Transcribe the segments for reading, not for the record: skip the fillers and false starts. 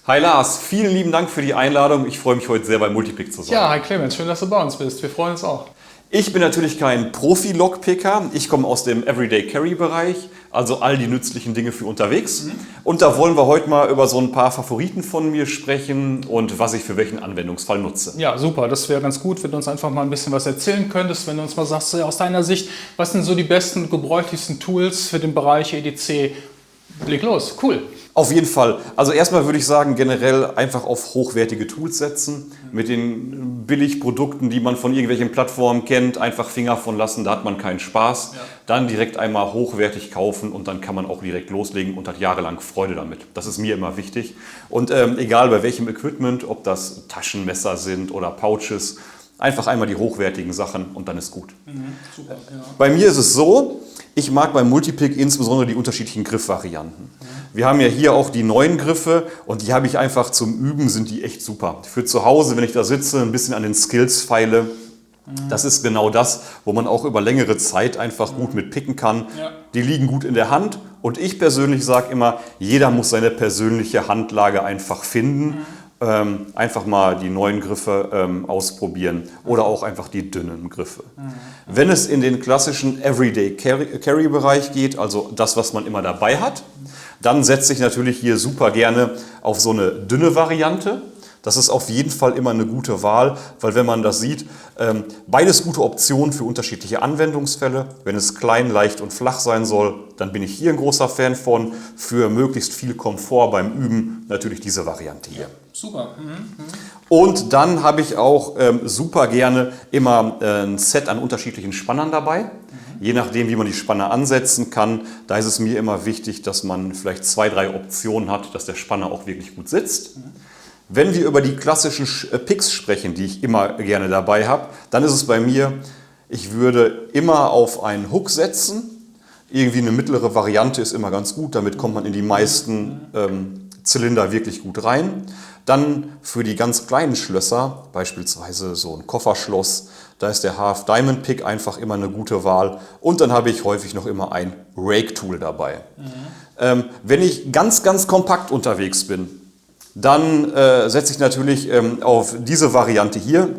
Hi Lars, vielen lieben Dank für die Einladung. Ich freue mich heute sehr bei Multipick zu sein. Ja, hi Clemens, schön, dass du bei uns bist. Wir freuen uns auch. Ich bin natürlich kein Profi-Lockpicker. Ich komme aus dem Everyday Carry-Bereich, also all die nützlichen Dinge für unterwegs. Und da wollen wir heute mal über so ein paar Favoriten von mir sprechen und was ich für welchen Anwendungsfall nutze. Ja, super. Das wäre ganz gut, wenn du uns einfach mal ein bisschen was erzählen könntest, wenn du uns mal sagst, aus deiner Sicht, was sind so die besten, gebräuchlichsten Tools für den Bereich EDC? Leg los, cool. Auf jeden Fall. Also erstmal würde ich sagen, generell einfach auf hochwertige Tools setzen. Mit den Billigprodukten, die man von irgendwelchen Plattformen kennt, einfach Finger von lassen, da hat man keinen Spaß. Ja. Dann direkt einmal hochwertig kaufen und dann kann man auch direkt loslegen und hat jahrelang Freude damit. Das ist mir immer wichtig. Und egal bei welchem Equipment, ob das Taschenmesser sind oder Pouches, einfach einmal die hochwertigen Sachen und dann ist gut. Super, ja. Bei mir ist es so, ich mag beim Multipick insbesondere die unterschiedlichen Griffvarianten. Wir haben ja hier auch die neuen Griffe und die habe ich einfach zum Üben, sind die echt super. Für zu Hause, wenn ich da sitze, ein bisschen an den Skills feile, das ist genau das, wo man auch über längere Zeit einfach gut mit picken kann. Ja. Die liegen gut in der Hand und ich persönlich sage immer, jeder muss seine persönliche Handlage einfach finden. Einfach mal die neuen Griffe ausprobieren oder auch einfach die dünnen Griffe. Wenn es in den klassischen Everyday Carry-Bereich geht, also das, was man immer dabei hat, dann setze ich natürlich hier super gerne auf so eine dünne Variante. Das ist auf jeden Fall immer eine gute Wahl, weil wenn man das sieht, beides gute Optionen für unterschiedliche Anwendungsfälle. Wenn es klein, leicht und flach sein soll, dann bin ich hier ein großer Fan von. Für möglichst viel Komfort beim Üben natürlich diese Variante hier. Super. Und dann habe ich auch super gerne immer ein Set an unterschiedlichen Spannern dabei. Je nachdem, wie man die Spanner ansetzen kann, da ist es mir immer wichtig, dass man vielleicht 2, 3 Optionen hat, dass der Spanner auch wirklich gut sitzt. Wenn wir über die klassischen Picks sprechen, die ich immer gerne dabei habe, dann ist es bei mir, ich würde immer auf einen Hook setzen. Irgendwie eine mittlere Variante ist immer ganz gut, damit kommt man in die meisten Zylinder wirklich gut rein. Dann für die ganz kleinen Schlösser, beispielsweise so ein Kofferschloss, da ist der Half Diamond Pick einfach immer eine gute Wahl. Und dann habe ich häufig noch immer ein Rake-Tool dabei. Wenn ich ganz, ganz kompakt unterwegs bin, dann setze ich natürlich auf diese Variante hier.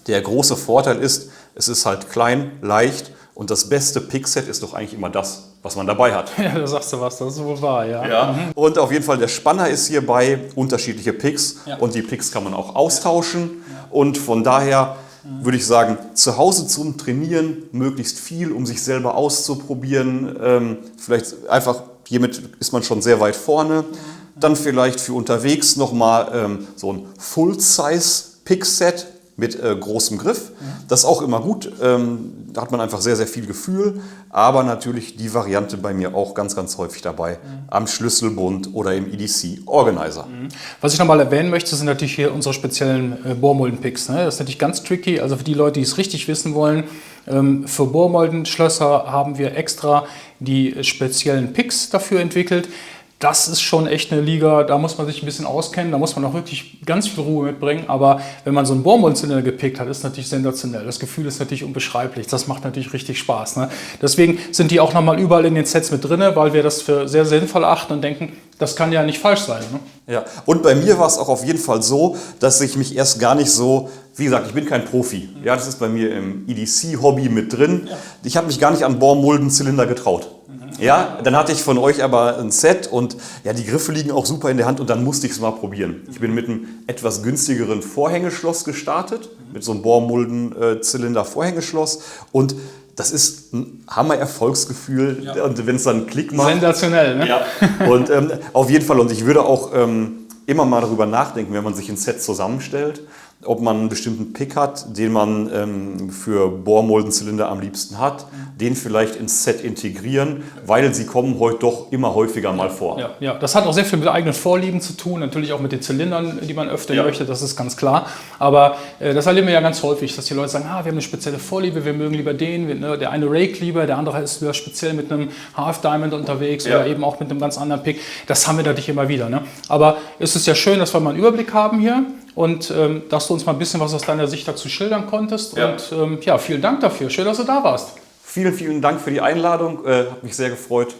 Der große Vorteil ist, es ist halt klein, leicht und das beste Pickset ist doch eigentlich immer das, was man dabei hat. Ja, da sagst du was, das ist wohl wahr, ja. Ja. Und auf jeden Fall der Spanner ist hierbei, unterschiedliche Picks und die Picks kann man auch austauschen und von daher würde ich sagen, zu Hause zum Trainieren möglichst viel, um sich selber auszuprobieren. Vielleicht einfach, hiermit ist man schon sehr weit vorne. Dann vielleicht für unterwegs nochmal so ein Full-Size-Pick-Set mit großem Griff. Das ist auch immer gut. Da hat man einfach sehr, sehr viel Gefühl. Aber natürlich die Variante bei mir auch ganz, ganz häufig dabei. Am Schlüsselbund oder im EDC Organizer. Was ich nochmal erwähnen möchte, sind natürlich hier unsere speziellen Bohrmulden-Picks. Das ist natürlich ganz tricky. Also für die Leute, die es richtig wissen wollen, für Bohrmuldenschlösser haben wir extra die speziellen Picks dafür entwickelt. Das ist schon echt eine Liga, da muss man sich ein bisschen auskennen, da muss man auch wirklich ganz viel Ruhe mitbringen. Aber wenn man so einen Bohrmuldenzylinder gepickt hat, ist natürlich sensationell. Das Gefühl ist natürlich unbeschreiblich. Das macht natürlich richtig Spaß. Ne? Deswegen sind die auch nochmal überall in den Sets mit drin, weil wir das für sehr sinnvoll achten und denken, das kann ja nicht falsch sein. Ne? Ja, und bei mir war es auch auf jeden Fall so, dass ich mich erst gar nicht so, wie gesagt, ich bin kein Profi. Ja, das ist bei mir im EDC-Hobby mit drin. Ja. Ich habe mich gar nicht an Bohrmuldenzylinder getraut. Ja, dann hatte ich von euch aber ein Set und ja, die Griffe liegen auch super in der Hand und dann musste ich es mal probieren. Ich bin mit einem etwas günstigeren Vorhängeschloss gestartet, mit so einem Bohrmuldenzylinder Vorhängeschloss und das ist ein Hammer-Erfolgsgefühl, ja. Und wenn es dann einen Klick macht. Sensationell, ne? Ja. Und auf jeden Fall, und ich würde auch immer mal darüber nachdenken, wenn man sich ein Set zusammenstellt, ob man einen bestimmten Pick hat, den man für Bohrmuldenzylinder am liebsten hat, den vielleicht ins Set integrieren, weil sie kommen heute doch immer häufiger mal vor. Ja, ja, das hat auch sehr viel mit eigenen Vorlieben zu tun, natürlich auch mit den Zylindern, die man öfter möchte, das ist ganz klar. Aber das erleben wir ja ganz häufig, dass die Leute sagen, wir haben eine spezielle Vorliebe, wir mögen lieber den, der eine Rake lieber, der andere ist wieder speziell mit einem Half Diamond unterwegs oder eben auch mit einem ganz anderen Pick. Das haben wir natürlich immer wieder. Ne? Aber es ist ja schön, dass wir mal einen Überblick haben hier. Und dass du uns mal ein bisschen was aus deiner Sicht dazu schildern konntest. Ja. Und vielen Dank dafür. Schön, dass du da warst. Vielen, vielen Dank für die Einladung. Hat mich sehr gefreut.